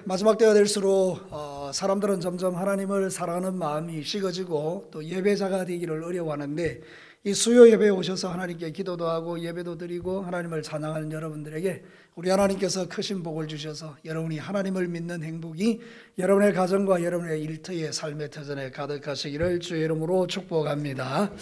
마지막 때가 될수록 사람들은 점점 하나님을 사랑하는 마음이 식어지고 또 예배자가 되기를 어려워하는데, 이 수요 예배에 오셔서 하나님께 기도도 하고 예배도 드리고 하나님을 찬양하는 여러분들에게 우리 하나님께서 크신 복을 주셔서 여러분이 하나님을 믿는 행복이 여러분의 가정과 여러분의 일터의 삶의 터전에 가득하시기를 주의 이름으로 축복합니다.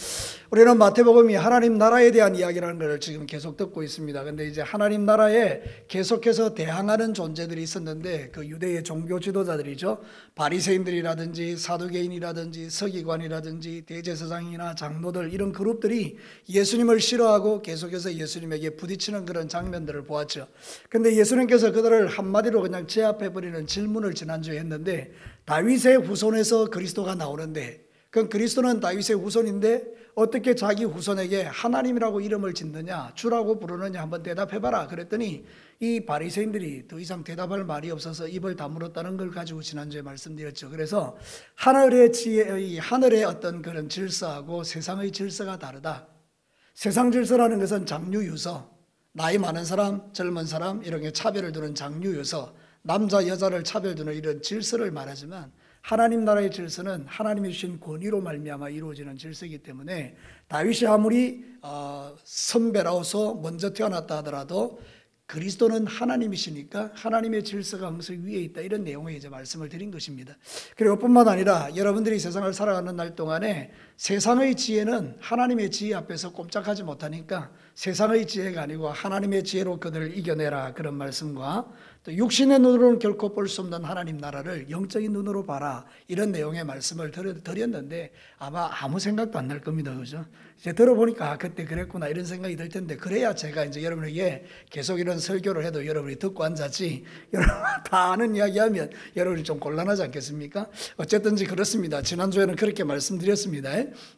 우리는 마태복음이 하나님 나라에 대한 이야기라는 것을 지금 계속 듣고 있습니다. 근데 이제 하나님 나라에 계속해서 대항하는 존재들이 있었는데, 그 유대의 종교 지도자들이죠. 바리새인들이라든지 사두개인이라든지 서기관이라든지 대제사장이나 장로들, 이런 그룹들이 예수님을 싫어하고 계속해서 예수님에게 부딪히는 그런 장면들을 보았죠. 근데 예수님께서 그들을 한마디로 그냥 제압해버리는 질문을 지난주에 했는데, 다윗의 후손에서 그리스도가 나오는데, 그럼 그리스도는 다윗의 후손인데 어떻게 자기 후손에게 하나님이라고 이름을 짓느냐, 주라고 부르느냐, 한번 대답해봐라 그랬더니 이 바리새인들이 더 이상 대답할 말이 없어서 입을 다물었다는 걸 가지고 지난주에 말씀드렸죠. 그래서 하늘의 어떤 그런 질서하고 세상의 질서가 다르다. 세상 질서라는 것은 장유유서, 나이 많은 사람, 젊은 사람 이런 게 차별을 두는 장유유서, 남자 여자를 차별두는 이런 질서를 말하지만, 하나님 나라의 질서는 하나님이 주신 권위로 말미암아 이루어지는 질서이기 때문에 다윗이 아무리 선배라서 먼저 태어났다 하더라도 그리스도는 하나님이시니까 하나님의 질서가 항상 위에 있다, 이런 내용의 이제 말씀을 드린 것입니다. 그리고 뿐만 아니라 여러분들이 세상을 살아가는 날 동안에 세상의 지혜는 하나님의 지혜 앞에서 꼼짝하지 못하니까 세상의 지혜가 아니고 하나님의 지혜로 그들을 이겨내라, 그런 말씀과 또 육신의 눈으로는 결코 볼 수 없는 하나님 나라를 영적인 눈으로 봐라, 이런 내용의 말씀을 드렸는데 아마 아무 생각도 안 날 겁니다. 그죠? 이제 들어보니까 그때 그랬구나, 이런 생각이 들 텐데, 그래야 제가 이제 여러분에게 계속 이런 설교를 해도 여러분이 듣고 앉았지, 여러분 다 아는 이야기하면 여러분이 좀 곤란하지 않겠습니까? 어쨌든지 그렇습니다. 지난주에는 그렇게 말씀드렸습니다.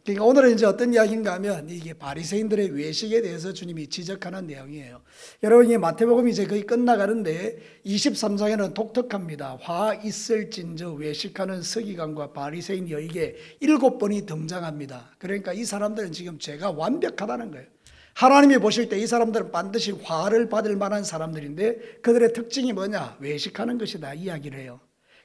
그러니까 오늘은 이제 어떤 이야기인가 하면, 이게 바리새인들의 외식에 대해서 주님이 지적하는 내용이에요. 여러분, 이 마태복음이 이제 거의 끝나가는데 23장에는 독특합니다. 화 있을진저 외식하는 서기관과 바리새인 여에게 7번이 등장합니다. 그러니까 이 사람들은 지금 죄가 완벽하다는 거예요. 하나님이 보실 때 이 사람들은 반드시 화를 받을 만한 사람들인데, 그들의 특징이 뭐냐? 외식하는 것이다, 이야기를 해요.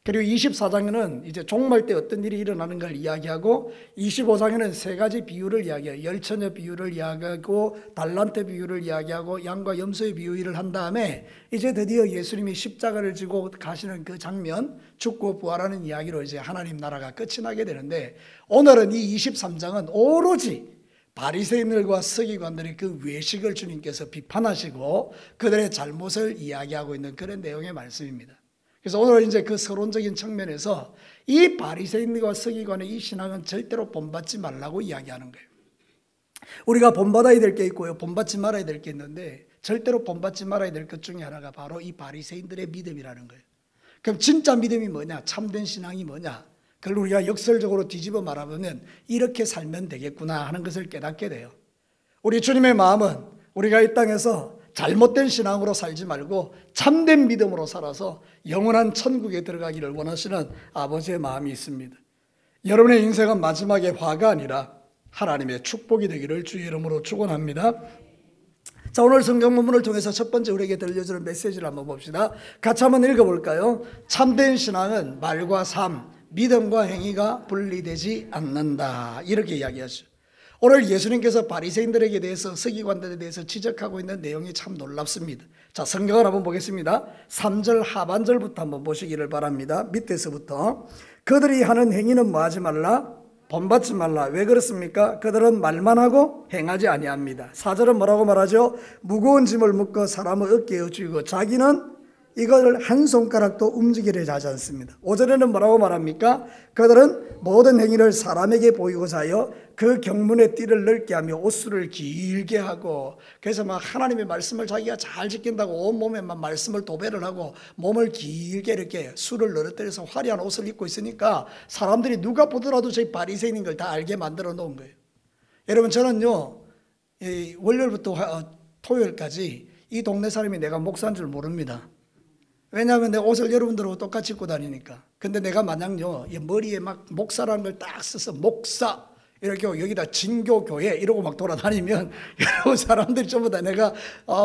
그리고 24장에는 이제 종말 때 어떤 일이 일어나는 걸 이야기하고, 25장에는 세 가지 비유를 이야기해요. 열처녀 비유를 이야기하고, 달란트 비유를 이야기하고, 양과 염소의 비유를 한 다음에 이제 드디어 예수님이 십자가를 지고 가시는 그 장면, 죽고 부활하는 이야기로 이제 하나님 나라가 끝이 나게 되는데, 오늘은 이 23장은 오로지 바리새인들과 서기관들의 그 외식을 주님께서 비판하시고 그들의 잘못을 이야기하고 있는 그런 내용의 말씀입니다. 그래서 오늘 이제 그 서론적인 측면에서 이 바리새인들과 서기관의 이 신앙은 절대로 본받지 말라고 이야기하는 거예요. 우리가 본받아야 될 게 있고요, 본받지 말아야 될 게 있는데, 절대로 본받지 말아야 될 것 중에 하나가 바로 이 바리새인들의 믿음이라는 거예요. 그럼 진짜 믿음이 뭐냐? 참된 신앙이 뭐냐? 그걸 우리가 역설적으로 뒤집어 말하면 이렇게 살면 되겠구나 하는 것을 깨닫게 돼요. 우리 주님의 마음은 우리가 이 땅에서 잘못된 신앙으로 살지 말고 참된 믿음으로 살아서 영원한 천국에 들어가기를 원하시는 아버지의 마음이 있습니다. 여러분의 인생은 마지막에 화가 아니라 하나님의 축복이 되기를 주의 이름으로 축원합니다. 자, 오늘 성경 본문을 통해서 첫 번째 우리에게 들려주는 메시지를 한번 봅시다. 같이 한번 읽어볼까요? 참된 신앙은 말과 삶, 믿음과 행위가 분리되지 않는다, 이렇게 이야기하죠. 오늘 예수님께서 바리새인들에게 대해서, 서기관들에 대해서 지적하고 있는 내용이 참 놀랍습니다. 자, 성경을 한번 보겠습니다. 3절 하반절부터 한번 보시기를 바랍니다. 밑에서부터. 그들이 하는 행위는 뭐 하지 말라? 본받지 말라. 왜 그렇습니까? 그들은 말만 하고 행하지 아니합니다. 4절은 뭐라고 말하죠? 무거운 짐을 묶어 사람을 어깨에 쥐고 자기는 이걸 한 손가락도 움직이려 하지 않습니다. 5절에는 뭐라고 말합니까? 그들은 모든 행위를 사람에게 보이고자 하여 그 경문의 띠를 넓게 하며 옷수를 길게 하고, 그래서 막 하나님의 말씀을 자기가 잘 지킨다고 온몸에만 말씀을 도배를 하고 몸을 길게 이렇게 수를 늘어뜨려서 화려한 옷을 입고 있으니까 사람들이 누가 보더라도 저희 바리새인인 걸 다 알게 만들어 놓은 거예요. 여러분, 저는요, 월요일부터 토요일까지 이 동네 사람이 내가 목사인 줄 모릅니다. 왜냐하면 내 옷을 여러분들하고 똑같이 입고 다니니까. 근데 내가 만약요, 이 머리에 막 목사라는 걸 딱 써서 목사 이렇게 여기다 진교교회 이러고 막 돌아다니면 여러분 사람들이 전부 다 내가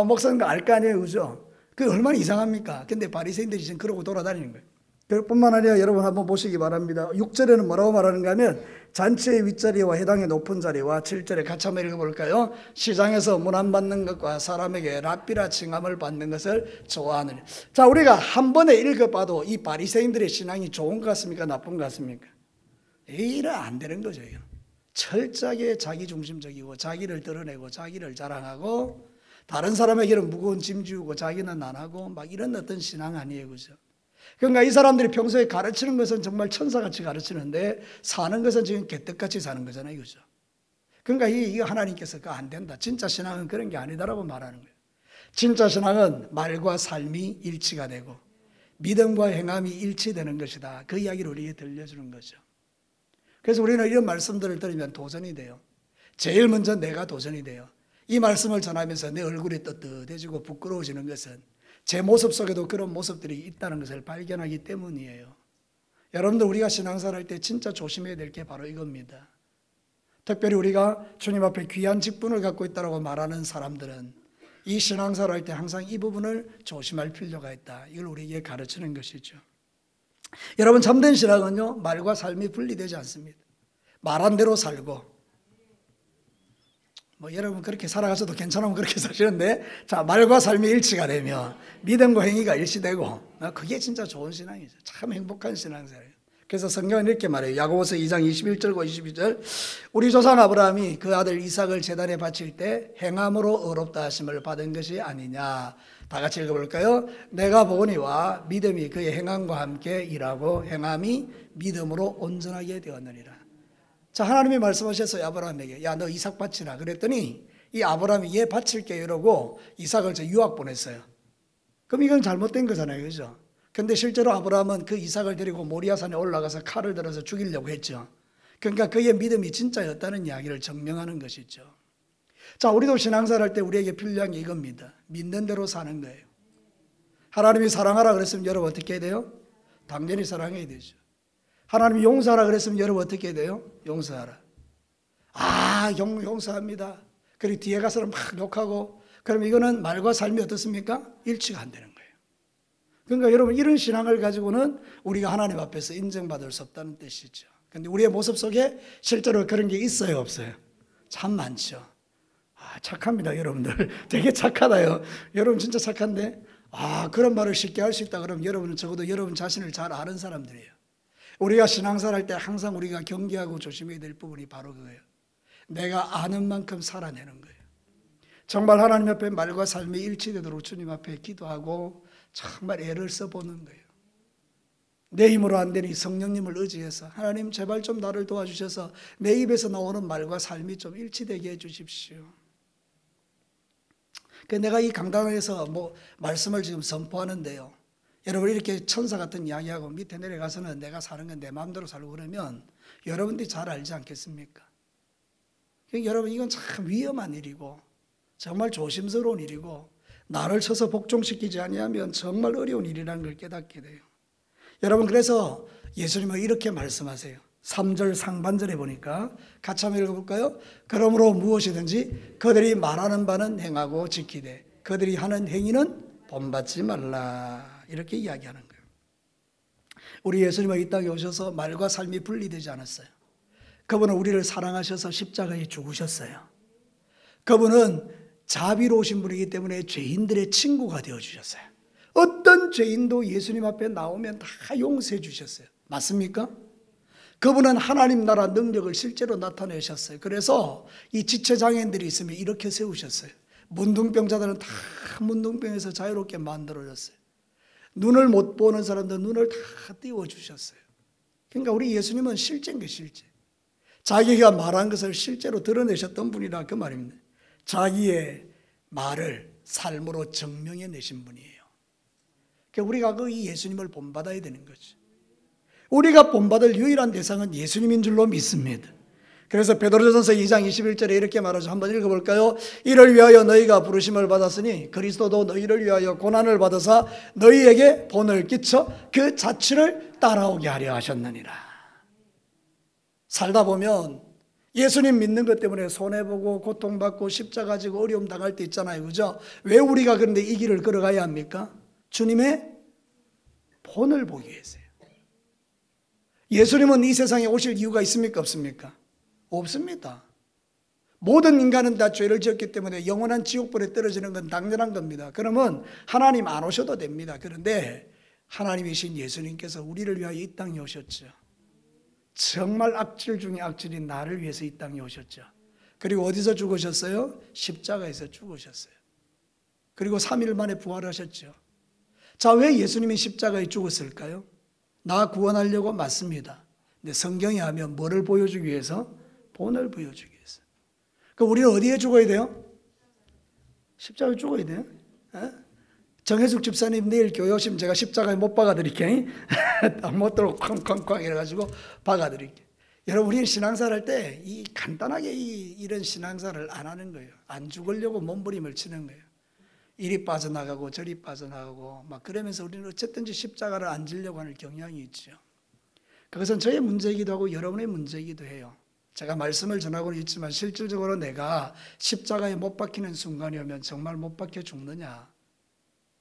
목사인 거 알 거 아니에요, 그죠? 그게 얼마나 이상합니까? 근데 바리새인들이 지금 그러고 돌아다니는 거예요. 그뿐만 아니라 여러분 한번 보시기 바랍니다. 6절에는 뭐라고 말하는가 하면 잔치의 윗자리와 해당의 높은 자리와 7절에 같이 한번 읽어볼까요? 시장에서 문안 받는 것과 사람에게 랍비라 칭함을 받는 것을 좋아하느니. 자, 우리가 한 번에 읽어봐도 이 바리새인들의 신앙이 좋은 것 같습니까? 나쁜 것 같습니까? 이래 안 되는 거죠. 철저하게 자기중심적이고 자기를 드러내고 자기를 자랑하고 다른 사람에게는 무거운 짐 지우고 자기는 안 하고 막 이런 어떤 신앙 아니에요. 그죠? 그러니까 이 사람들이 평소에 가르치는 것은 정말 천사같이 가르치는데 사는 것은 지금 개떡같이 사는 거잖아요. 그죠? 그러니까 이거 하나님께서 그거 안 된다. 진짜 신앙은 그런 게 아니다라고 말하는 거예요. 진짜 신앙은 말과 삶이 일치가 되고 믿음과 행함이 일치되는 것이다. 그 이야기를 우리에게 들려주는 거죠. 그래서 우리는 이런 말씀들을 들으면 도전이 돼요. 제일 먼저 내가 도전이 돼요. 이 말씀을 전하면서 내 얼굴이 떳떳해지고 부끄러워지는 것은 제 모습 속에도 그런 모습들이 있다는 것을 발견하기 때문이에요. 여러분들 우리가 신앙생활 할 때 진짜 조심해야 될 게 바로 이겁니다. 특별히 우리가 주님 앞에 귀한 직분을 갖고 있다고 말하는 사람들은 이 신앙생활 할 때 항상 이 부분을 조심할 필요가 있다. 이걸 우리에게 가르치는 것이죠. 여러분 참된 신앙은요 말과 삶이 분리되지 않습니다. 말한 대로 살고 여러분 그렇게 살아가셔도 괜찮으면 그렇게 사시는데 자 말과 삶이 일치가 되면 믿음과 행위가 일치되고 그게 진짜 좋은 신앙이죠. 참 행복한 신앙생활이에요. 그래서 성경은 이렇게 말해요. 야고보서 2장 21절과 22절 우리 조상 아브라함이 그 아들 이삭을 제단에 바칠 때 행함으로 의롭다 하심을 받은 것이 아니냐. 다 같이 읽어볼까요? 내가 보니와 믿음이 그의 행함과 함께 일하고 행함이 믿음으로 온전하게 되었느니라. 자, 하나님이 말씀하셨어요. 아브라함에게 야 너 이삭 바치라 그랬더니 이 아브라함이 얘 바칠게 이러고 이삭을 유학 보냈어요. 그럼 이건 잘못된 거잖아요. 그죠? 근데 실제로 아브라함은 그 이삭을 데리고 모리아산에 올라가서 칼을 들어서 죽이려고 했죠. 그러니까 그의 믿음이 진짜였다는 이야기를 증명하는 것이죠. 자, 우리도 신앙생활 할 때 우리에게 필요한 게 이겁니다. 믿는 대로 사는 거예요. 하나님이 사랑하라 그랬으면 여러분 어떻게 해야 돼요? 당연히 사랑해야 되죠. 하나님이 용서하라 그랬으면 여러분 어떻게 해야 돼요? 용서하라. 용서합니다. 그리고 뒤에 가서는 막 욕하고 그럼 이거는 말과 삶이 어떻습니까? 일치가 안 되는 거예요. 그러니까 여러분 이런 신앙을 가지고는 우리가 하나님 앞에서 인정받을 수 없다는 뜻이죠. 그런데 우리의 모습 속에 실제로 그런 게 있어요? 없어요? 참 많죠. 착합니다 여러분들. 되게 착하다요. 여러분 진짜 착한데 그런 말을 쉽게 할 수 있다 그러면 여러분은 적어도 여러분 자신을 잘 아는 사람들이에요. 우리가 신앙생활 할 때 항상 우리가 경계하고 조심해야 될 부분이 바로 그거예요. 내가 아는 만큼 살아내는 거예요. 정말 하나님 앞에 말과 삶이 일치되도록 주님 앞에 기도하고 정말 애를 써보는 거예요. 내 힘으로 안 되니 성령님을 의지해서 하나님 제발 좀 나를 도와주셔서 내 입에서 나오는 말과 삶이 좀 일치되게 해주십시오. 내가 이 강단에서 말씀을 지금 선포하는데요. 여러분 이렇게 천사 같은 이야기하고 밑에 내려가서는 내가 사는 건 내 마음대로 살고 그러면 여러분들이 잘 알지 않겠습니까? 여러분 이건 참 위험한 일이고 정말 조심스러운 일이고 나를 쳐서 복종시키지 아니하면 정말 어려운 일이라는 걸 깨닫게 돼요. 여러분 그래서 예수님은 이렇게 말씀하세요. 3절 상반절에 보니까 같이 한번 읽어볼까요? 그러므로 무엇이든지 그들이 말하는 바는 행하고 지키되 그들이 하는 행위는 본받지 말라. 이렇게 이야기하는 거예요. 우리 예수님은 이 땅에 오셔서 말과 삶이 분리되지 않았어요. 그분은 우리를 사랑하셔서 십자가에 죽으셨어요. 그분은 자비로우신 분이기 때문에 죄인들의 친구가 되어주셨어요. 어떤 죄인도 예수님 앞에 나오면 다 용서해 주셨어요. 맞습니까? 그분은 하나님 나라 능력을 실제로 나타내셨어요. 그래서 이 지체장애인들이 있으면 이렇게 세우셨어요. 문둥병자들은 다 문둥병에서 자유롭게 만들어졌어요. 눈을 못 보는 사람들 눈을 다 띄워주셨어요. 그러니까 우리 예수님은 실제인 게 실제. 자기가 말한 것을 실제로 드러내셨던 분이라 그 말입니다. 자기의 말을 삶으로 증명해내신 분이에요. 그러니까 우리가 이 예수님을 본받아야 되는 거죠. 우리가 본받을 유일한 대상은 예수님인 줄로 믿습니다. 그래서 베드로전서 2장 21절에 이렇게 말하죠. 한번 읽어볼까요? 이를 위하여 너희가 부르심을 받았으니 그리스도도 너희를 위하여 고난을 받아서 너희에게 본을 끼쳐 그 자취를 따라오게 하려 하셨느니라. 살다 보면 예수님 믿는 것 때문에 손해보고 고통받고 십자가 지고 어려움 당할 때 있잖아요. 그죠? 왜 우리가 그런데 이 길을 걸어가야 합니까? 주님의 본을 보기 위해서요. 예수님은 이 세상에 오실 이유가 있습니까? 없습니까? 없습니다. 모든 인간은 다 죄를 지었기 때문에 영원한 지옥불에 떨어지는 건 당연한 겁니다. 그러면 하나님 안 오셔도 됩니다. 그런데 하나님이신 예수님께서 우리를 위하여 이 땅에 오셨죠. 정말 악질 중에 악질인 나를 위해서 이 땅에 오셨죠. 그리고 어디서 죽으셨어요? 십자가에서 죽으셨어요. 그리고 3일 만에 부활하셨죠. 자, 왜 예수님이 십자가에 죽었을까요? 나 구원하려고 맞습니다. 근데 성경이 하면 뭐를 보여주기 위해서? 본을 보여주기 위해서. 그럼 우리는 어디에 죽어야 돼요? 십자가에 죽어야 돼요. 정혜숙 집사님 내일 교회 오시면 제가 십자가에 못 박아드릴게요. 못 들고 쾅쾅쾅 이래가지고 박아드릴게요. 여러분, 우리는 신앙생활 할 때 이 간단하게 이런 신앙생활을 안 하는 거예요. 안 죽으려고 몸부림을 치는 거예요. 이리 빠져나가고 저리 빠져나가고 막 그러면서 우리는 어쨌든지 십자가를 안 지려고 하는 경향이 있죠. 그것은 저의 문제이기도 하고 여러분의 문제이기도 해요. 제가 말씀을 전하고는 있지만 실질적으로 내가 십자가에 못 박히는 순간이 오면 정말 못 박혀 죽느냐.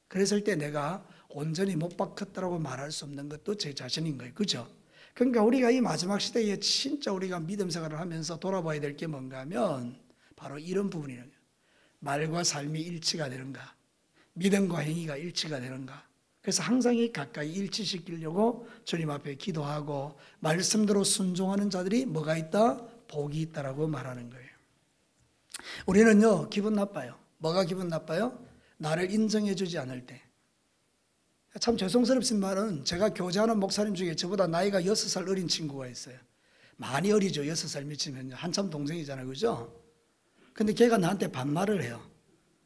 그랬을 때 내가 온전히 못 박혔다고 말할 수 없는 것도 제 자신인 거예요. 그죠? 그러니까 우리가 이 마지막 시대에 진짜 우리가 믿음 생활을 하면서 돌아봐야 될 게 뭔가 하면 바로 이런 부분이에요. 말과 삶이 일치가 되는가? 믿음과 행위가 일치가 되는가? 그래서 항상 이 가까이 일치시키려고 주님 앞에 기도하고 말씀대로 순종하는 자들이 뭐가 있다? 복이 있다라고 말하는 거예요. 우리는요, 기분 나빠요. 뭐가 기분 나빠요? 나를 인정해 주지 않을 때. 참 죄송스럽신 말은 제가 교제하는 목사님 중에 저보다 나이가 6살 어린 친구가 있어요. 많이 어리죠. 6살 미치면요. 한참 동생이잖아요. 그죠? 근데 걔가 나한테 반말을 해요.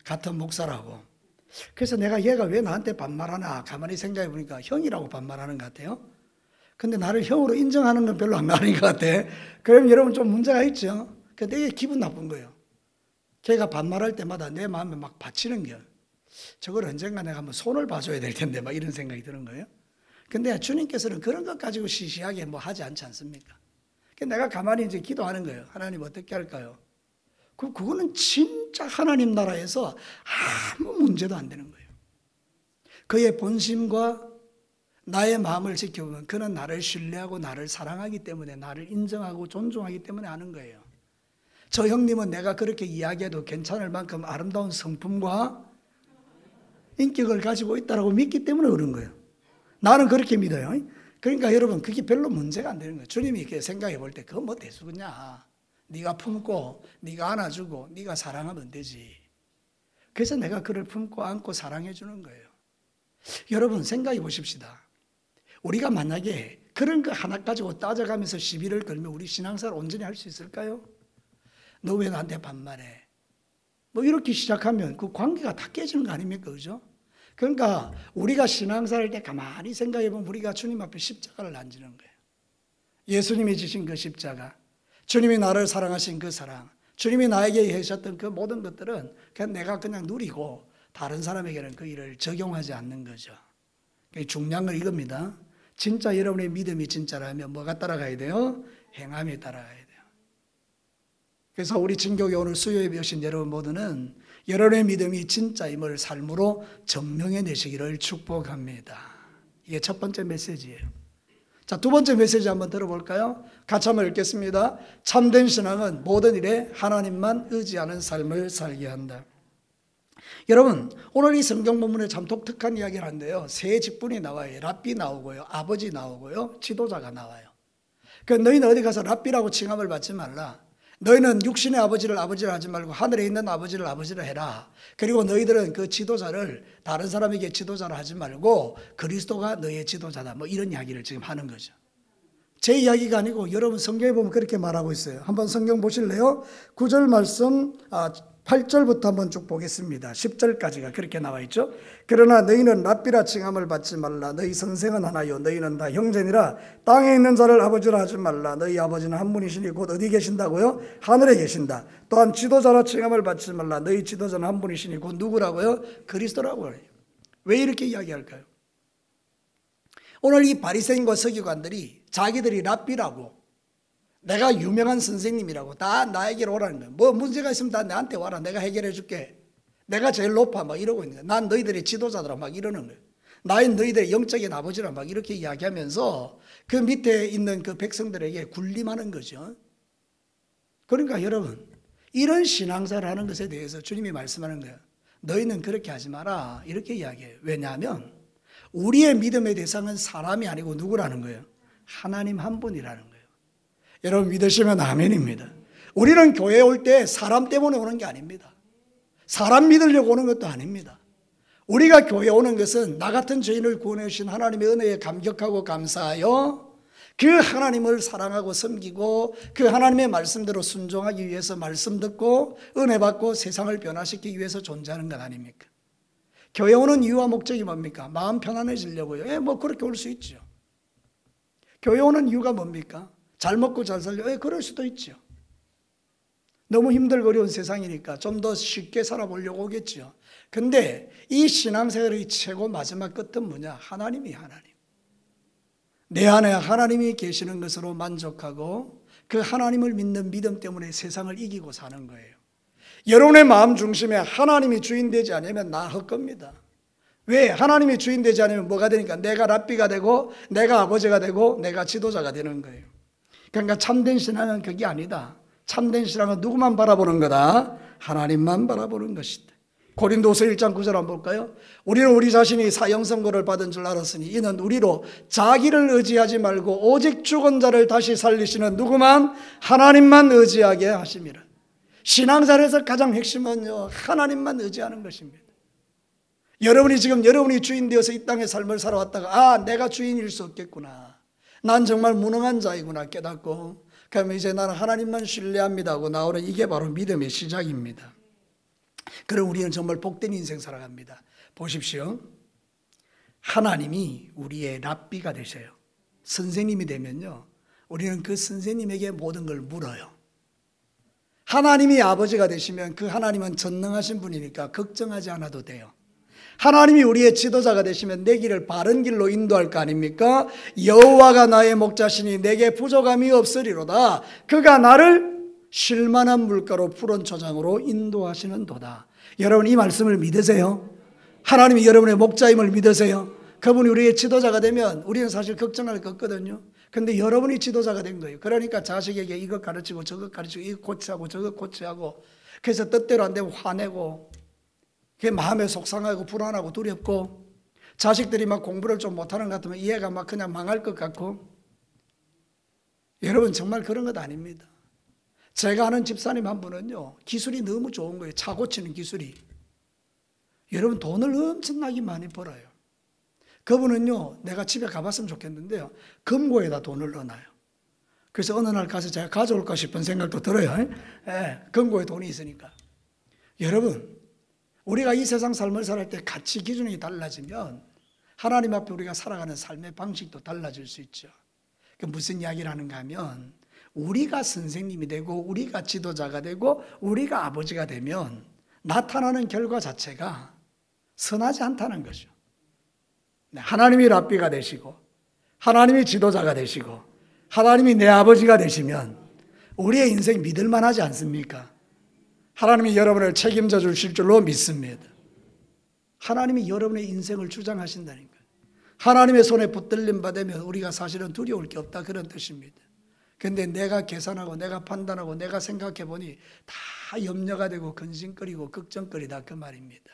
같은 목사라고. 그래서 내가 얘가 왜 나한테 반말하나 가만히 생각해 보니까 형이라고 반말하는 것 같아요. 근데 나를 형으로 인정하는 건 별로 안 나는 것 같아. 그럼 여러분 좀 문제가 있죠. 되게 기분 나쁜 거예요. 걔가 반말할 때마다 내 마음에 막 받치는 거예요. 저걸 언젠가 내가 한번 손을 봐줘야 될 텐데 막 이런 생각이 드는 거예요. 근데 주님께서는 그런 것 가지고 시시하게 뭐 하지 않지 않습니까? 내가 가만히 이제 기도하는 거예요. 하나님 어떻게 할까요? 그거는 진짜 하나님 나라에서 아무 문제도 안 되는 거예요. 그의 본심과 나의 마음을 지켜보면 그는 나를 신뢰하고 나를 사랑하기 때문에 나를 인정하고 존중하기 때문에 하는 거예요. 저 형님은 내가 그렇게 이야기해도 괜찮을 만큼 아름다운 성품과 인격을 가지고 있다고 믿기 때문에 그런 거예요. 나는 그렇게 믿어요. 그러니까 여러분 그게 별로 문제가 안 되는 거예요. 주님이 이렇게 생각해 볼 때 그거 뭐 대수겠냐. 네가 품고 네가 안아주고 네가 사랑하면 되지. 그래서 내가 그를 품고 안고 사랑해 주는 거예요. 여러분 생각해 보십시다. 우리가 만약에 그런 거 하나 가지고 따져가면서 시비를 걸면 우리 신앙생활 온전히 할 수 있을까요? 너 왜 나한테 반말해? 뭐 이렇게 시작하면 그 관계가 다 깨지는 거 아닙니까? 그죠? 그러니까 우리가 신앙생활 할 때 가만히 생각해 보면 우리가 주님 앞에 십자가를 안 지는 거예요. 예수님이 지신 그 십자가, 주님이 나를 사랑하신 그 사랑, 주님이 나에게 해주셨던 그 모든 것들은 그냥 내가 그냥 누리고 다른 사람에게는 그 일을 적용하지 않는 거죠. 중요한 건 이겁니다. 진짜 여러분의 믿음이 진짜라면 뭐가 따라가야 돼요? 행함이 따라가야 돼요. 그래서 우리 진교회 오늘 수요예배 오신 여러분 모두는 여러분의 믿음이 진짜임을 삶으로 증명해 내시기를 축복합니다. 이게 첫 번째 메시지예요. 자, 두 번째 메시지 한번 들어볼까요? 같이 한번 읽겠습니다. 참된 신앙은 모든 일에 하나님만 의지하는 삶을 살게 한다. 여러분, 오늘 이 성경 본문에 참 독특한 이야기를 하는데요. 세 직분이 나와요. 랍비 나오고요. 아버지 나오고요. 지도자가 나와요. 너희는 어디 가서 랍비라고 칭함을 받지 말라. 너희는 육신의 아버지를 하지 말고 하늘에 있는 아버지를 해라. 그리고 너희들은 그 지도자를 다른 사람에게 지도자를 하지 말고 그리스도가 너희의 지도자다. 뭐 이런 이야기를 지금 하는 거죠. 제 이야기가 아니고 여러분 성경에 보면 그렇게 말하고 있어요. 한번 성경 보실래요? 9절 말씀 8절부터 한번 쭉 보겠습니다. 10절까지가 그렇게 나와 있죠. 그러나 너희는 랍비라 칭함을 받지 말라. 너희 선생은 하나요. 너희는 다 형제니라. 땅에 있는 자를 아버지라 하지 말라. 너희 아버지는 한 분이시니 곧 어디 계신다고요? 하늘에 계신다. 또한 지도자라 칭함을 받지 말라. 너희 지도자는 한 분이시니 곧 누구라고요? 그리스도라고 해요. 왜 이렇게 이야기할까요? 오늘 이 바리새인과 서기관들이 자기들이 랍비라고 내가 유명한 선생님이라고 다 나에게로 오라는 거예요. 뭐 문제가 있으면 다 나한테 와라. 내가 해결해 줄게. 내가 제일 높아. 막 이러고 있는 거예요. 난 너희들의 지도자더라. 막 이러는 거예요. 나인 너희들의 영적인 아버지라 막 이렇게 이야기하면서 그 밑에 있는 그 백성들에게 군림하는 거죠. 그러니까 여러분, 이런 신앙생활을 하는 것에 대해서 주님이 말씀하는 거예요. 너희는 그렇게 하지 마라. 이렇게 이야기해요. 왜냐하면 우리의 믿음의 대상은 사람이 아니고 누구라는 거예요? 하나님 한 분이라는 거예요. 여러분 믿으시면 아멘입니다. 우리는 교회에 올 때 사람 때문에 오는 게 아닙니다. 사람 믿으려고 오는 것도 아닙니다. 우리가 교회에 오는 것은 나 같은 죄인을 구원해 주신 하나님의 은혜에 감격하고 감사하여 그 하나님을 사랑하고 섬기고 그 하나님의 말씀대로 순종하기 위해서 말씀 듣고 은혜 받고 세상을 변화시키기 위해서 존재하는 것 아닙니까? 교회 오는 이유와 목적이 뭡니까? 마음 편안해지려고요. 예, 뭐 그렇게 올 수 있죠. 교회 오는 이유가 뭡니까? 잘 먹고 잘 살려고. 예, 그럴 수도 있죠. 너무 힘들고 어려운 세상이니까 좀 더 쉽게 살아보려고 오겠죠. 근데 이 신앙생활의 최고 마지막 끝은 뭐냐? 하나님이 하나님. 내 안에 하나님이 계시는 것으로 만족하고 그 하나님을 믿는 믿음 때문에 세상을 이기고 사는 거예요. 여러분의 마음 중심에 하나님이 주인 되지 않으면 나할 겁니다. 왜? 하나님이 주인 되지 않으면 뭐가 되니까? 내가 랍비가 되고 내가 아버지가 되고 내가 지도자가 되는 거예요. 그러니까 참된 신앙은 그게 아니다. 참된 신앙은 누구만 바라보는 거다? 하나님만 바라보는 것이다. 고린도서 1장 9절 한번 볼까요? 우리는 우리 자신이 사형 선고를 받은 줄 알았으니 이는 우리로 자기를 의지하지 말고 오직 죽은 자를 다시 살리시는 누구만? 하나님만 의지하게 하심이라. 신앙생활에서 가장 핵심은요, 하나님만 의지하는 것입니다. 여러분이 지금 여러분이 주인 되어서 이 땅의 삶을 살아왔다가 아, 내가 주인일 수 없겠구나. 난 정말 무능한 자이구나 깨닫고 그러면 이제 나는 하나님만 신뢰합니다 하고 나오는 이게 바로 믿음의 시작입니다. 그럼 우리는 정말 복된 인생 살아갑니다. 보십시오. 하나님이 우리의 랍비가 되셔요. 선생님이 되면요, 우리는 그 선생님에게 모든 걸 물어요. 하나님이 아버지가 되시면 그 하나님은 전능하신 분이니까 걱정하지 않아도 돼요. 하나님이 우리의 지도자가 되시면 내 길을 바른 길로 인도할 거 아닙니까? 여호와가 나의 목자시니 내게 부족함이 없으리로다. 그가 나를 쉴만한 물가로 푸른 초장으로 인도하시는 도다. 여러분 이 말씀을 믿으세요? 하나님이 여러분의 목자임을 믿으세요? 그분이 우리의 지도자가 되면 우리는 사실 걱정할 거 없거든요. 근데 여러분이 지도자가 된 거예요. 그러니까 자식에게 이것 가르치고 저것 가르치고 이것 고치하고 저것 고치하고 그래서 뜻대로 안 되면 화내고 그게 마음에 속상하고 불안하고 두렵고 자식들이 막 공부를 좀 못하는 것 같으면 이 애가 막 그냥 망할 것 같고 여러분 정말 그런 것 아닙니다. 제가 아는 집사님 한 분은요 기술이 너무 좋은 거예요. 차 고치는 기술이. 여러분 돈을 엄청나게 많이 벌어요. 그분은요 내가 집에 가봤으면 좋겠는데요 금고에다 돈을 넣어놔요. 그래서 어느 날 가서 제가 가져올까 싶은 생각도 들어요. 예, 금고에 돈이 있으니까. 여러분 우리가 이 세상 삶을 살할 때 가치 기준이 달라지면 하나님 앞에 우리가 살아가는 삶의 방식도 달라질 수 있죠. 무슨 이야기를 하는가 하면 우리가 선생님이 되고 우리가 지도자가 되고 우리가 아버지가 되면 나타나는 결과 자체가 선하지 않다는 거죠. 하나님이 랍비가 되시고 하나님이 지도자가 되시고 하나님이 내 아버지가 되시면 우리의 인생이 믿을 만하지 않습니까? 하나님이 여러분을 책임져 주실 줄로 믿습니다. 하나님이 여러분의 인생을 주장하신다니까요. 하나님의 손에 붙들림 받으면 우리가 사실은 두려울 게 없다 그런 뜻입니다. 그런데 내가 계산하고 내가 판단하고 내가 생각해 보니 다 염려가 되고 근심거리고 걱정거리다 그 말입니다.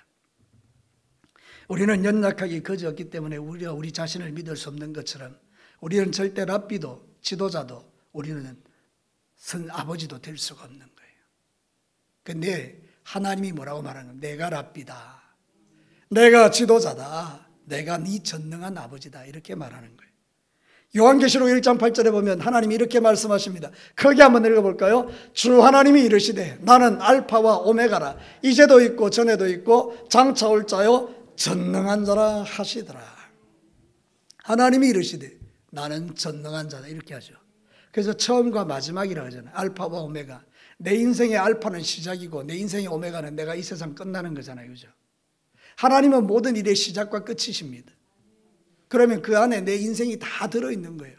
우리는 연약하기 그지없기 때문에 우리가 우리 자신을 믿을 수 없는 것처럼 우리는 절대 랍비도 지도자도 우리는 아버지도 될 수가 없는 거예요. 근데 하나님이 뭐라고 말하는 거예요? 내가 랍비다. 내가 지도자다. 내가 네 전능한 아버지다. 이렇게 말하는 거예요. 요한계시록 1장 8절에 보면 하나님이 이렇게 말씀하십니다. 크게 한번 읽어볼까요? 주 하나님이 이르시되 나는 알파와 오메가라. 이제도 있고 전에도 있고 장차 올 자요 전능한 자라 하시더라. 하나님이 이르시되 나는 전능한 자다 이렇게 하죠. 그래서 처음과 마지막이라고 하잖아요. 알파와 오메가. 내 인생의 알파는 시작이고 내 인생의 오메가는 내가 이 세상 끝나는 거잖아요. 그죠? 하나님은 모든 일의 시작과 끝이십니다. 그러면 그 안에 내 인생이 다 들어있는 거예요.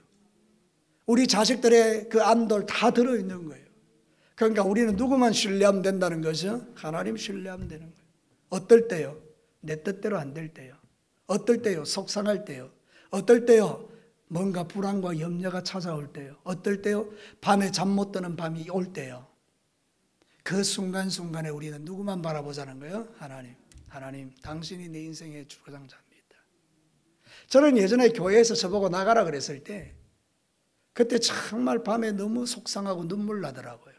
우리 자식들의 그 안돌 다 들어있는 거예요. 그러니까 우리는 누구만 신뢰하면 된다는 것이요? 하나님 신뢰하면 되는 거예요. 어떨 때요? 내 뜻대로 안 될 때요. 어떨 때요? 속상할 때요. 어떨 때요? 뭔가 불안과 염려가 찾아올 때요. 어떨 때요? 밤에 잠 못 드는 밤이 올 때요. 그 순간순간에 우리는 누구만 바라보자는 거예요? 하나님. 하나님, 당신이 내 인생의 주장자입니다. 저는 예전에 교회에서 저보고 나가라 그랬을 때 그때 정말 밤에 너무 속상하고 눈물 나더라고요.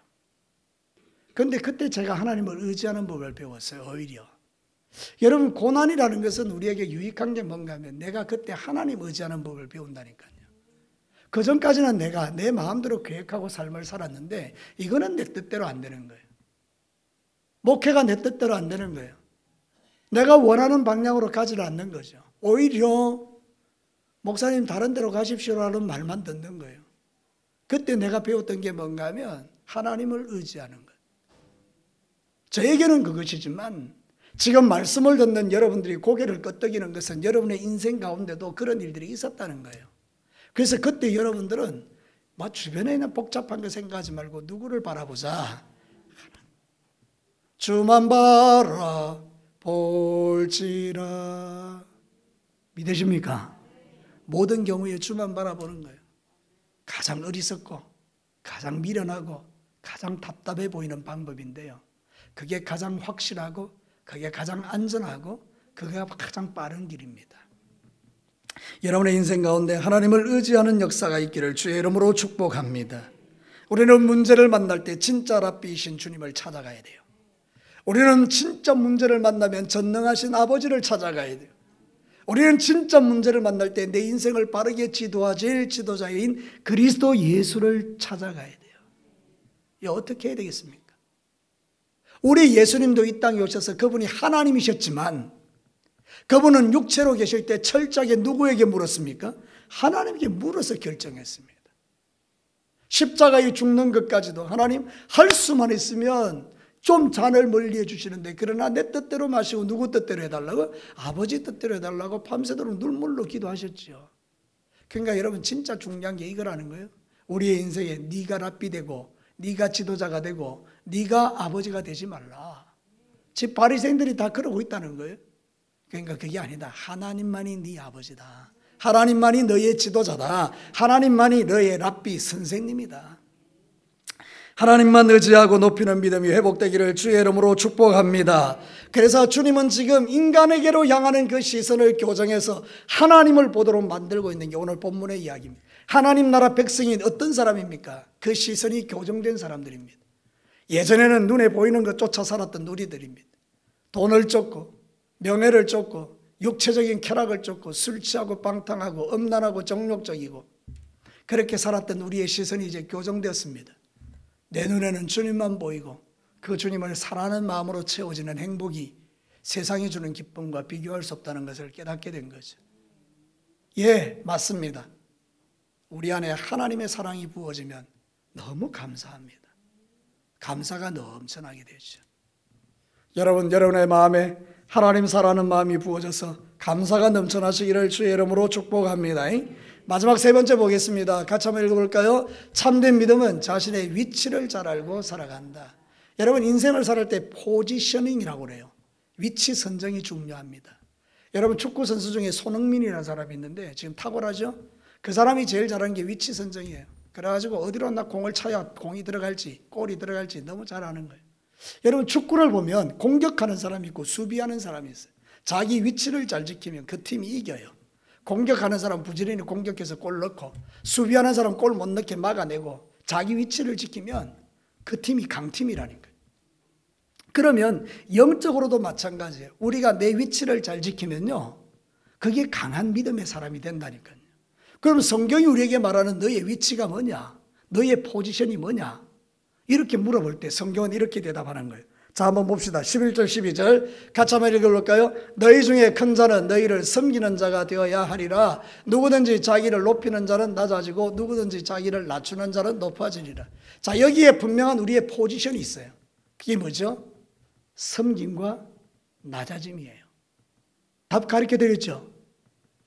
그런데 그때 제가 하나님을 의지하는 법을 배웠어요. 오히려. 여러분, 고난이라는 것은 우리에게 유익한 게 뭔가 하면 내가 그때 하나님 의지하는 법을 배운다니까요. 그 전까지는 내가 내 마음대로 계획하고 삶을 살았는데 이거는 내 뜻대로 안 되는 거예요. 목회가 내 뜻대로 안 되는 거예요. 내가 원하는 방향으로 가지를 않는 거죠. 오히려 목사님 다른 데로 가십시오라는 말만 듣는 거예요. 그때 내가 배웠던 게 뭔가 하면 하나님을 의지하는 거예요. 저에게는 그것이지만 지금 말씀을 듣는 여러분들이 고개를 끄덕이는 것은 여러분의 인생 가운데도 그런 일들이 있었다는 거예요. 그래서 그때 여러분들은 주변에 있는 복잡한 거 생각하지 말고 누구를 바라보자. 주만 바라볼지라. 믿으십니까? 모든 경우에 주만 바라보는 거예요. 가장 어리석고 가장 미련하고 가장 답답해 보이는 방법인데요. 그게 가장 확실하고 그게 가장 안전하고 그게 가장 빠른 길입니다. 여러분의 인생 가운데 하나님을 의지하는 역사가 있기를 주의 이름으로 축복합니다. 우리는 문제를 만날 때 진짜 랍비이신 주님을 찾아가야 돼요. 우리는 진짜 문제를 만나면 전능하신 아버지를 찾아가야 돼요. 우리는 진짜 문제를 만날 때 내 인생을 바르게 지도하실 지도자인 그리스도 예수를 찾아가야 돼요. 이 어떻게 해야 되겠습니까? 우리 예수님도 이 땅에 오셔서 그분이 하나님이셨지만 그분은 육체로 계실 때 철저하게 누구에게 물었습니까? 하나님께 물어서 결정했습니다. 십자가에 죽는 것까지도 하나님 할 수만 있으면 좀 잔을 멀리해 주시는데 그러나 내 뜻대로 마시고 누구 뜻대로 해달라고? 아버지 뜻대로 해달라고 밤새도록 눈물로 기도하셨죠. 그러니까 여러분 진짜 중요한 게 이거라는 거예요. 우리의 인생에 네가 랍비 되고 네가 지도자가 되고 네가 아버지가 되지 말라. 즉 바리새인들이 다 그러고 있다는 거예요. 그러니까 그게 아니다. 하나님만이 네 아버지다. 하나님만이 너의 지도자다. 하나님만이 너의 랍비 선생님이다. 하나님만 의지하고 높이는 믿음이 회복되기를 주의 이름으로 축복합니다. 그래서 주님은 지금 인간에게로 향하는 그 시선을 교정해서 하나님을 보도록 만들고 있는 게 오늘 본문의 이야기입니다. 하나님 나라 백성이 어떤 사람입니까? 그 시선이 교정된 사람들입니다. 예전에는 눈에 보이는 것 쫓아 살았던 누리들입니다. 돈을 쫓고 명예를 쫓고 육체적인 쾌락을 쫓고 술 취하고 방탕하고 음란하고 정욕적이고 그렇게 살았던 우리의 시선이 이제 교정되었습니다. 내 눈에는 주님만 보이고 그 주님을 사랑하는 마음으로 채워지는 행복이 세상이 주는 기쁨과 비교할 수 없다는 것을 깨닫게 된 거죠. 예, 맞습니다. 우리 안에 하나님의 사랑이 부어지면 너무 감사합니다. 감사가 넘쳐나게 되죠. 여러분의 마음에 하나님 사랑하는 마음이 부어져서 감사가 넘쳐나시기를 주의 이름으로 축복합니다. 마지막 세 번째 보겠습니다. 같이 한번 읽어볼까요? 참된 믿음은 자신의 위치를 잘 알고 살아간다. 여러분 인생을 살을 때 포지셔닝이라고 그래요. 위치 선정이 중요합니다. 여러분 축구 선수 중에 손흥민이라는 사람이 있는데 지금 탁월하죠? 그 사람이 제일 잘하는 게 위치 선정이에요. 그래가지고 어디로 나 공을 차야 공이 들어갈지 골이 들어갈지 너무 잘 아는 거예요. 여러분 축구를 보면 공격하는 사람이 있고 수비하는 사람이 있어요. 자기 위치를 잘 지키면 그 팀이 이겨요. 공격하는 사람 부지런히 공격해서 골 넣고 수비하는 사람 골 못 넣게 막아내고 자기 위치를 지키면 그 팀이 강팀이라는 거예요. 그러면 영적으로도 마찬가지예요. 우리가 내 위치를 잘 지키면요 그게 강한 믿음의 사람이 된다니까요. 그럼 성경이 우리에게 말하는 너의 위치가 뭐냐? 너의 포지션이 뭐냐? 이렇게 물어볼 때 성경은 이렇게 대답하는 거예요. 자, 한번 봅시다. 11절 12절 같이 한번 읽어볼까요? 너희 중에 큰 자는 너희를 섬기는 자가 되어야 하리라. 누구든지 자기를 높이는 자는 낮아지고 누구든지 자기를 낮추는 자는 높아지리라. 자, 여기에 분명한 우리의 포지션이 있어요. 그게 뭐죠? 섬김과 낮아짐이에요. 답 가르쳐 드렸죠?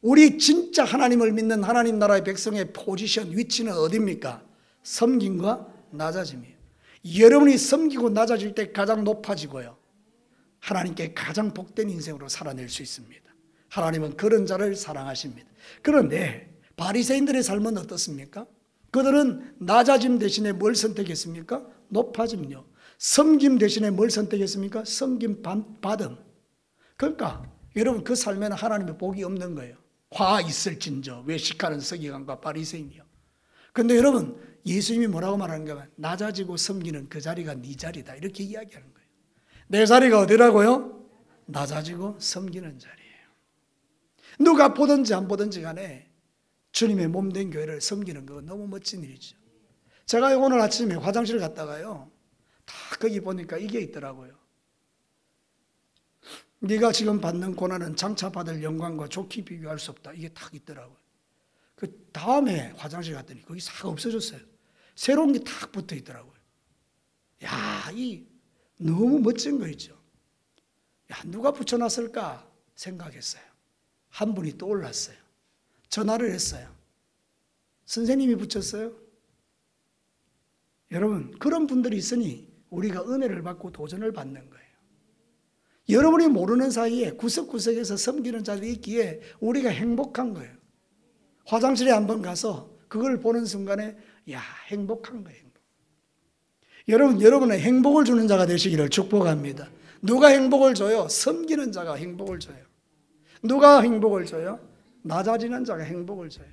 우리 진짜 하나님을 믿는 하나님 나라의 백성의 포지션, 위치는 어디입니까? 섬김과 낮아짐이에요. 여러분이 섬기고 낮아질 때 가장 높아지고요, 하나님께 가장 복된 인생으로 살아낼 수 있습니다. 하나님은 그런 자를 사랑하십니다. 그런데 바리새인들의 삶은 어떻습니까? 그들은 낮아짐 대신에 뭘 선택했습니까? 높아짐요. 섬김 대신에 뭘 선택했습니까? 섬김 받음. 그러니까 여러분, 그 삶에는 하나님의 복이 없는 거예요. 화 있을진저 외식하는 서기관과 바리새인이요. 그런데 여러분, 예수님이 뭐라고 말하는가? 낮아지고 섬기는 그 자리가 네 자리다, 이렇게 이야기하는 거예요. 내 자리가 어디라고요? 낮아지고 섬기는 자리예요. 누가 보든지 안 보든지 간에 주님의 몸된 교회를 섬기는 거 너무 멋진 일이죠. 제가 오늘 아침에 화장실 갔다가요, 다 거기 보니까 이게 있더라고요. 네가 지금 받는 고난은 장차 받을 영광과 좋게 비교할 수 없다, 이게 딱 있더라고요. 그 다음에 화장실 갔더니 거기 싹 없어졌어요. 새로운 게 탁 붙어 있더라고요. 야, 이 너무 멋진 거 있죠. 야, 누가 붙여놨을까 생각했어요. 한 분이 떠올랐어요. 전화를 했어요. 선생님이 붙였어요? 여러분, 그런 분들이 있으니 우리가 은혜를 받고 도전을 받는 거예요. 여러분이 모르는 사이에 구석구석에서 섬기는 자들이 있기에 우리가 행복한 거예요. 화장실에 한번 가서 그걸 보는 순간에 야, 행복한 거예요. 행복. 여러분의 행복을 주는 자가 되시기를 축복합니다. 누가 행복을 줘요? 섬기는 자가 행복을 줘요. 누가 행복을 줘요? 낮아지는 자가 행복을 줘요.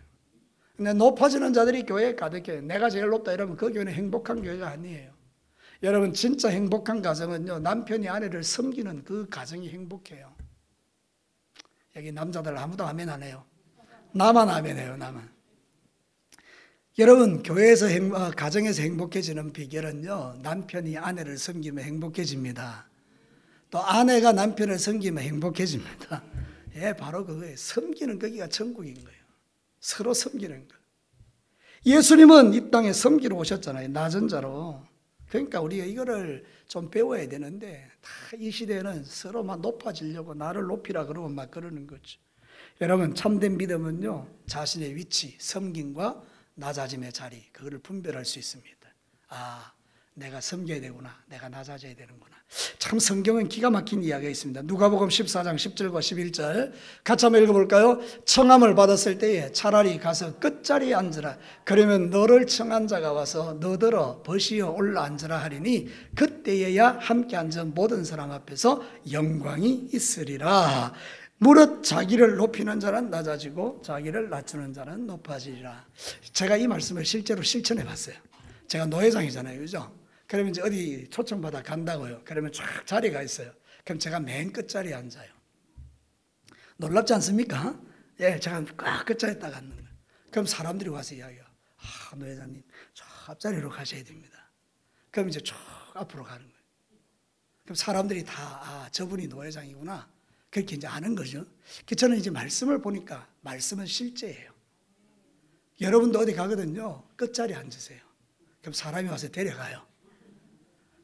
근데 높아지는 자들이 교회에 가득해요. 내가 제일 높다 이러면 그 교회는 행복한 교회가 아니에요. 여러분, 진짜 행복한 가정은요, 남편이 아내를 섬기는 그 가정이 행복해요. 여기 남자들 아무도 아멘 안 해요. 나만 아멘 해요, 나만. 여러분, 교회에서 가정에서 행복해지는 비결은요, 남편이 아내를 섬기면 행복해집니다. 또 아내가 남편을 섬기면 행복해집니다. 예, 바로 그거예요. 섬기는 거기가 천국인 거예요. 서로 섬기는 거. 예수님은 이 땅에 섬기러 오셨잖아요. 낮은 자로. 그러니까 우리가 이거를 좀 배워야 되는데, 다 이 시대에는 서로만 높아지려고 나를 높이라 그러면 막 그러는 거죠. 여러분, 참된 믿음은요, 자신의 위치, 섬김과 낮아짐의 자리, 그거를 분별할 수 있습니다. 아, 내가 섬겨야 되구나, 내가 낮아져야 되는구나. 참 성경은 기가 막힌 이야기가 있습니다. 누가복음 14장 10절과 11절 같이 한번 읽어볼까요? 청함을 받았을 때에 차라리 가서 끝자리에 앉으라. 그러면 너를 청한 자가 와서 너더러 벗이어 올라앉으라 하리니 그때에야 함께 앉은 모든 사람 앞에서 영광이 있으리라. 무릇 자기를 높이는 자는 낮아지고 자기를 낮추는 자는 높아지리라. 제가 이 말씀을 실제로 실천해 봤어요. 제가 노회장이잖아요, 그죠? 그러면 이제 어디 초청받아 간다고요. 그러면 쫙 자리가 있어요. 그럼 제가 맨 끝자리에 앉아요. 놀랍지 않습니까? 예, 제가 꽉 끝자리에 딱 앉는 거예요. 그럼 사람들이 와서 이야기해요. 아, 노회장님, 저 앞자리로 가셔야 됩니다. 그럼 이제 쭉 앞으로 가는 거예요. 그럼 사람들이 다, 아, 저분이 노회장이구나, 그렇게 이제 아는 거죠. 저는 이제 말씀을 보니까 말씀은 실제예요. 여러분도 어디 가거든요, 끝자리에 앉으세요. 그럼 사람이 와서 데려가요.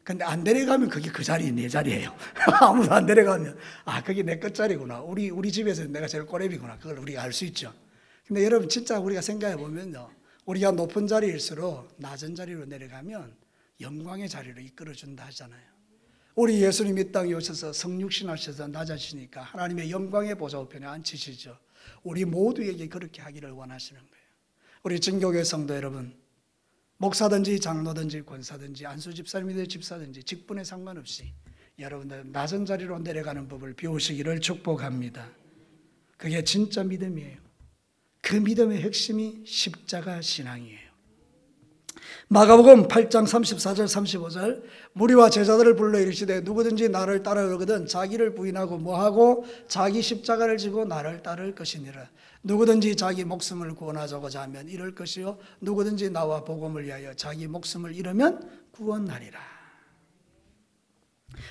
근데 안 데려가면 그게 그 자리 내 자리예요. 아무도 안 데려가면 아, 그게 내 끝자리구나. 우리 집에서 내가 제일 꼬레비구나. 그걸 우리가 알 수 있죠. 근데 여러분, 진짜 우리가 생각해 보면요, 우리가 높은 자리일수록 낮은 자리로 내려가면 영광의 자리로 이끌어준다 하잖아요. 우리 예수님 이 땅에 오셔서 성육신 하셔서 낮아지니까 하나님의 영광의 보좌 우편에 앉히시죠. 우리 모두에게 그렇게 하기를 원하시는 거예요. 우리 진교회 성도 여러분, 목사든지 장로든지 권사든지 안수 집사님이든 집사든지 직분에 상관없이 여러분들 낮은 자리로 내려가는 법을 배우시기를 축복합니다. 그게 진짜 믿음이에요. 그 믿음의 핵심이 십자가 신앙이에요. 마가복음 8장 34절 35절 무리와 제자들을 불러 이르시되 누구든지 나를 따르거든 자기를 부인하고 뭐하고 자기 십자가를 지고 나를 따를 것이니라. 누구든지 자기 목숨을 구원하자고자 하면 잃을 것이요 누구든지 나와 복음을 위하여 자기 목숨을 잃으면 구원하리라.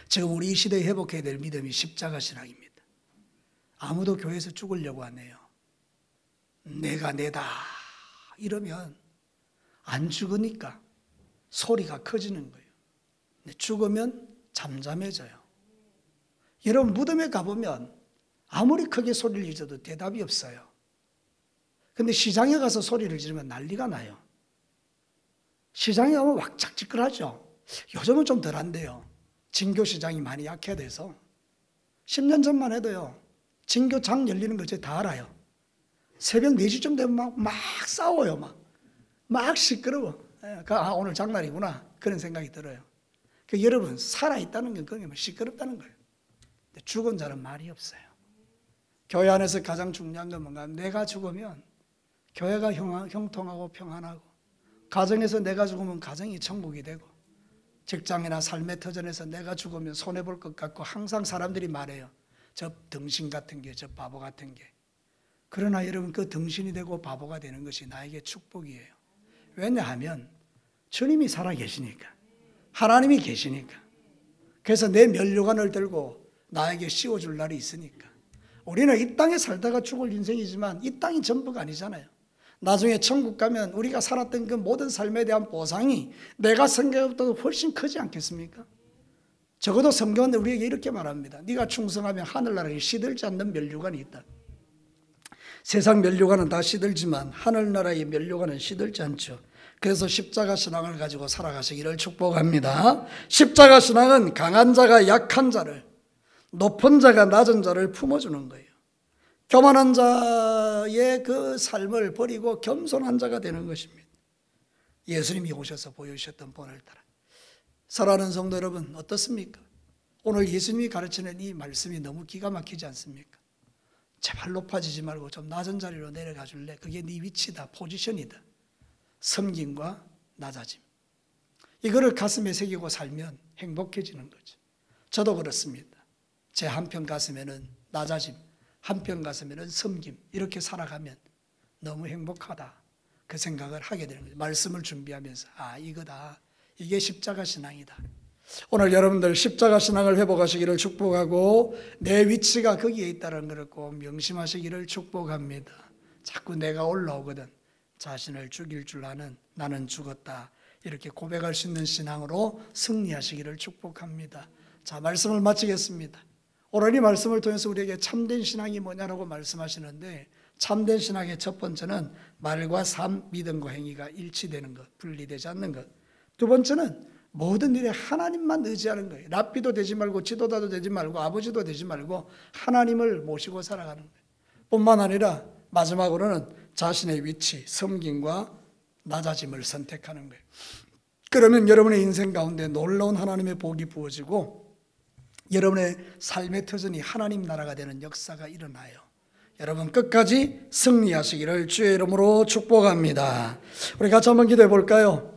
지금 우리 이 시대에 회복해야 될 믿음이 십자가 신앙입니다. 아무도 교회에서 죽으려고 안 해요. 내가 내다 이러면 안 죽으니까 소리가 커지는 거예요. 근데 죽으면 잠잠해져요. 여러분, 무덤에 가보면 아무리 크게 소리를 질러도 대답이 없어요. 근데 시장에 가서 소리를 지르면 난리가 나요. 시장에 가면 왁작지껄하죠. 요즘은 좀 덜한데요. 진교 시장이 많이 약해돼서 10년 전만 해도요. 진교 장 열리는 거 저희 다 알아요. 새벽 4시쯤 되면 막 싸워요. 막 시끄러워. 오늘 장날이구나. 그런 생각이 들어요. 여러분, 살아있다는 건 그게 시끄럽다는 거예요. 죽은 자는 말이 없어요. 교회 안에서 가장 중요한 건 뭔가, 내가 죽으면 교회가 형통하고 평안하고, 가정에서 내가 죽으면 가정이 천국이 되고, 직장이나 삶의 터전에서 내가 죽으면 손해볼 것 같고, 항상 사람들이 말해요. 저 등신 같은 게, 저 바보 같은 게. 그러나 여러분, 그 등신이 되고 바보가 되는 것이 나에게 축복이에요. 왜냐하면 주님이 살아계시니까, 하나님이 계시니까. 그래서 내 면류관을 들고 나에게 씌워줄 날이 있으니까. 우리는 이 땅에 살다가 죽을 인생이지만 이 땅이 전부가 아니잖아요. 나중에 천국 가면 우리가 살았던 그 모든 삶에 대한 보상이 내가 생각보다 훨씬 크지 않겠습니까? 적어도 성경은 우리에게 이렇게 말합니다. 네가 충성하면 하늘나라에 시들지 않는 면류관이 있다. 세상 면류관은 다 시들지만 하늘나라의 면류관은 시들지 않죠. 그래서 십자가 신앙을 가지고 살아가시기를 축복합니다. 십자가 신앙은 강한 자가 약한 자를, 높은 자가 낮은 자를 품어주는 거예요. 교만한 자의 그 삶을 버리고 겸손한 자가 되는 것입니다. 예수님이 오셔서 보여주셨던 본을 따라. 사랑하는 성도 여러분, 어떻습니까? 오늘 예수님이 가르치는 이 말씀이 너무 기가 막히지 않습니까? 제발 높아지지 말고 좀 낮은 자리로 내려가 줄래? 그게 네 위치다, 포지션이다. 섬김과 낮아짐. 이거를 가슴에 새기고 살면 행복해지는 거죠. 저도 그렇습니다. 제 한편 가슴에는 낮아짐, 한편 가슴에는 섬김, 이렇게 살아가면 너무 행복하다, 그 생각을 하게 되는 거죠. 말씀을 준비하면서 이거다, 이게 십자가 신앙이다. 오늘 여러분들 십자가 신앙을 회복하시기를 축복하고, 내 위치가 거기에 있다는 것을 꼭 명심하시기를 축복합니다. 자꾸 내가 올라오거든 자신을 죽일 줄 아는 나는 죽었다, 이렇게 고백할 수 있는 신앙으로 승리하시기를 축복합니다. 자, 말씀을 마치겠습니다. 오늘 이 말씀을 통해서 우리에게 참된 신앙이 뭐냐라고 말씀하시는데, 참된 신앙의 첫 번째는 말과 삶, 믿음과 행위가 일치되는 것, 분리되지 않는 것. 두 번째는 모든 일에 하나님만 의지하는 거예요. 랍비도 되지 말고 지도자도 되지 말고 아버지도 되지 말고 하나님을 모시고 살아가는 거예요. 뿐만 아니라 마지막으로는 자신의 위치, 섬김과 낮아짐을 선택하는 거예요. 그러면 여러분의 인생 가운데 놀라운 하나님의 복이 부어지고 여러분의 삶의 터전이 하나님 나라가 되는 역사가 일어나요. 여러분 끝까지 승리하시기를 주의 이름으로 축복합니다. 우리 같이 한번 기도해 볼까요?